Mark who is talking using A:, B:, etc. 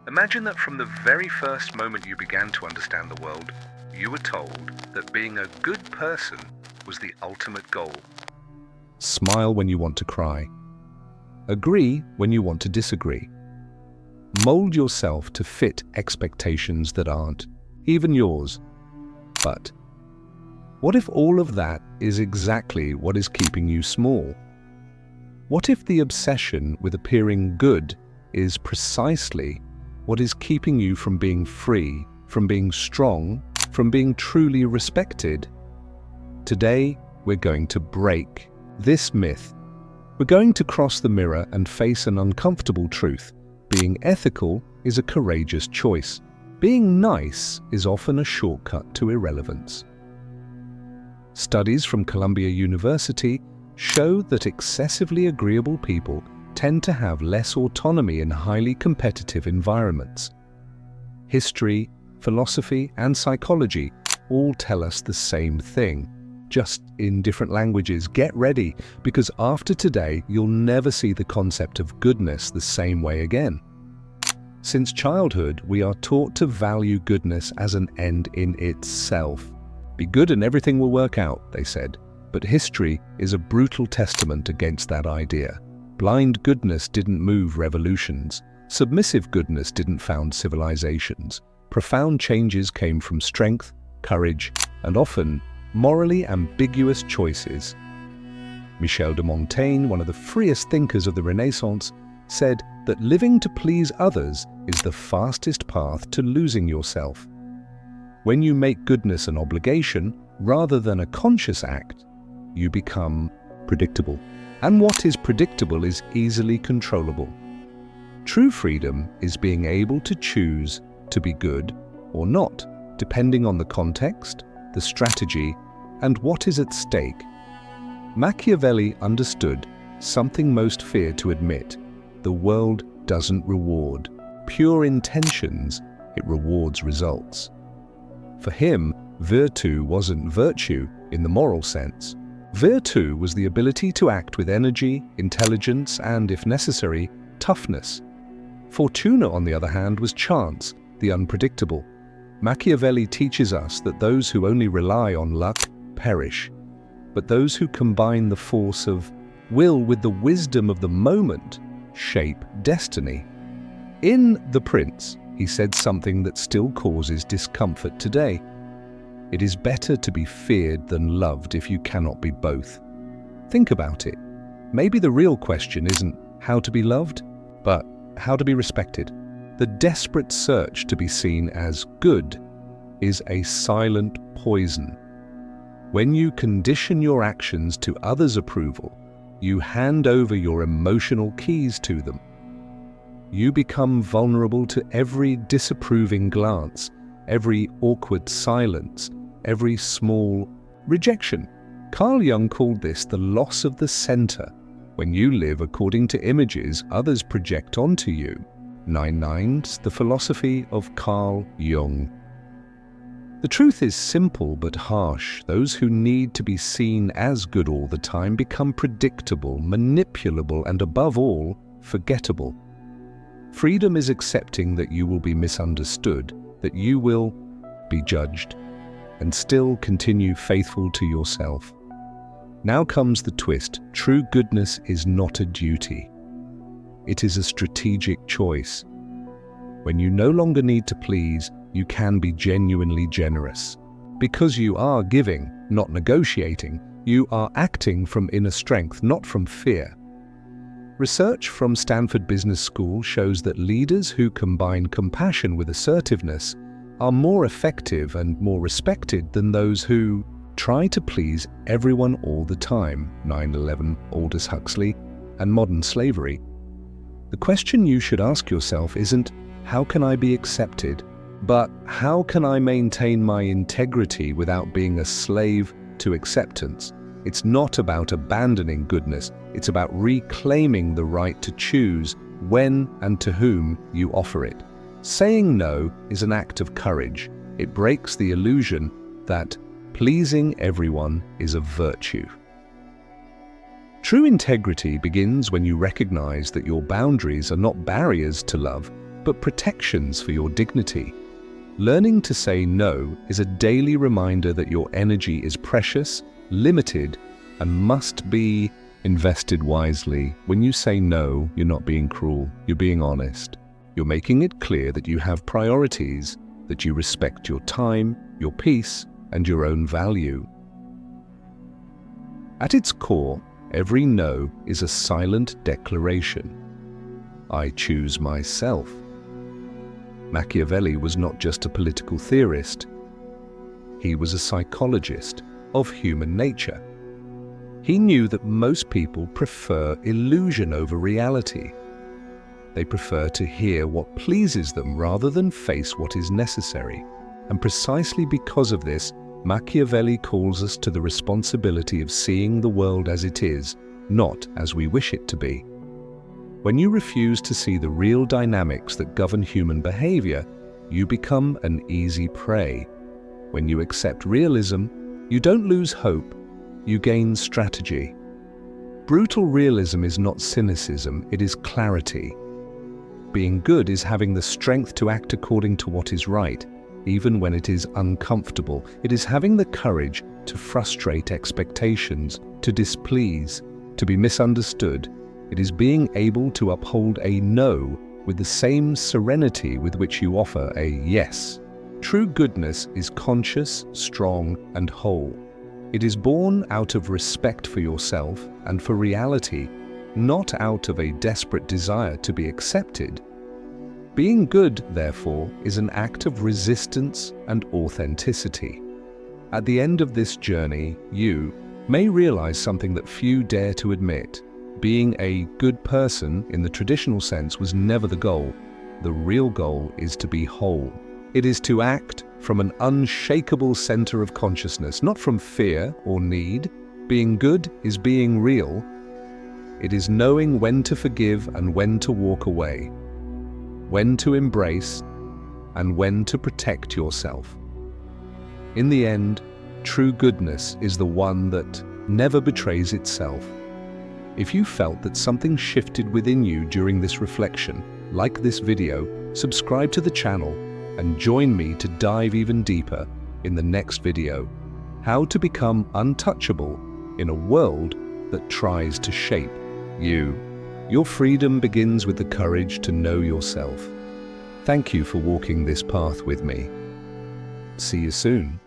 A: Imagine that from the very first moment you began to understand the world, you were told that being a good person was the ultimate goal.
B: Smile when you want to cry. Agree when you want to disagree. Mold yourself to fit expectations that aren't even yours. But what if all of that is exactly what is keeping you small? What if the obsession with appearing good is precisely what is keeping you from being free, from being strong, from being truly respected? Today, we're going to break this myth. We're going to cross the mirror and face an uncomfortable truth. Being ethical is a courageous choice. Being nice is often a shortcut to irrelevance. Studies from Columbia University show that excessively agreeable people tend to have less autonomy in highly competitive environments. History, philosophy, and psychology all tell us the same thing, just in different languages. Get ready, because after today, you'll never see the concept of goodness the same way again. Since childhood, we are taught to value goodness as an end in itself. Be good and everything will work out, they said. But history is a brutal testament against that idea. Blind goodness didn't move revolutions. Submissive goodness didn't found civilizations. Profound changes came from strength, courage, and often morally ambiguous choices. Michel de Montaigne, one of the freest thinkers of the Renaissance, said that living to please others is the fastest path to losing yourself. When you make goodness an obligation rather than a conscious act, you become predictable. And what is predictable is easily controllable. True freedom is being able to choose to be good or not, depending on the context, the strategy, and what is at stake. Machiavelli understood something most fear to admit: the world doesn't reward pure intentions, it rewards results. For him, virtue wasn't virtue in the moral sense. Virtue was the ability to act with energy, intelligence, and, if necessary, toughness. Fortuna, on the other hand, was chance, the unpredictable. Machiavelli teaches us that those who only rely on luck perish, but those who combine the force of will with the wisdom of the moment shape destiny. In The Prince, he said something that still causes discomfort today. It is better to be feared than loved if you cannot be both. Think about it. Maybe the real question isn't how to be loved, but how to be respected. The desperate search to be seen as good is a silent poison. When you condition your actions to others' approval, you hand over your emotional keys to them. You become vulnerable to every disapproving glance, every awkward silence, every small rejection. Carl Jung called this the loss of the center, when you live according to images others project onto you. 9/9, the philosophy of Carl Jung. The truth is simple but harsh. Those who need to be seen as good all the time become predictable, manipulable, and above all, forgettable. Freedom is accepting that you will be misunderstood, that you will be judged, and still continue faithful to yourself. Now comes the twist. True goodness is not a duty. It is a strategic choice. When you no longer need to please, you can be genuinely generous. Because you are giving, not negotiating, you are acting from inner strength, not from fear. Research from Stanford Business School shows that leaders who combine compassion with assertiveness are more effective and more respected than those who try to please everyone all the time. 9/11, Aldous Huxley, and modern slavery. The question you should ask yourself isn't, how can I be accepted? But how can I maintain my integrity without being a slave to acceptance? It's not about abandoning goodness, it's about reclaiming the right to choose when and to whom you offer it. Saying no is an act of courage. It breaks the illusion that pleasing everyone is a virtue. True integrity begins when you recognize that your boundaries are not barriers to love, but protections for your dignity. Learning to say no is a daily reminder that your energy is precious, limited, and must be invested wisely. When you say no, you're not being cruel, you're being honest. You're making it clear that you have priorities, that you respect your time, your peace, and your own value. At its core, every no is a silent declaration. I choose myself. Machiavelli was not just a political theorist. He was a psychologist of human nature. He knew that most people prefer illusion over reality. They prefer to hear what pleases them rather than face what is necessary. And precisely because of this, Machiavelli calls us to the responsibility of seeing the world as it is, not as we wish it to be. When you refuse to see the real dynamics that govern human behavior, you become an easy prey. When you accept realism, you don't lose hope, you gain strategy. Brutal realism is not cynicism, it is clarity. Being good is having the strength to act according to what is right, even when it is uncomfortable. It is having the courage to frustrate expectations, to displease, to be misunderstood. It is being able to uphold a no with the same serenity with which you offer a yes. True goodness is conscious, strong, and whole. It is born out of respect for yourself and for reality, not out of a desperate desire to be accepted. Being good, therefore, is an act of resistance and authenticity. At the end of this journey, you may realize something that few dare to admit. Being a good person in the traditional sense was never the goal. The real goal is to be whole. It is to act from an unshakable center of consciousness, not from fear or need. Being good is being real. It is knowing when to forgive and when to walk away, when to embrace and when to protect yourself. In the end, true goodness is the one that never betrays itself. If you felt that something shifted within you during this reflection, like this video, subscribe to the channel and join me to dive even deeper in the next video. How to become untouchable in a world that tries to shape you. Your freedom begins with the courage to know yourself. Thank you for walking this path with me. See you soon.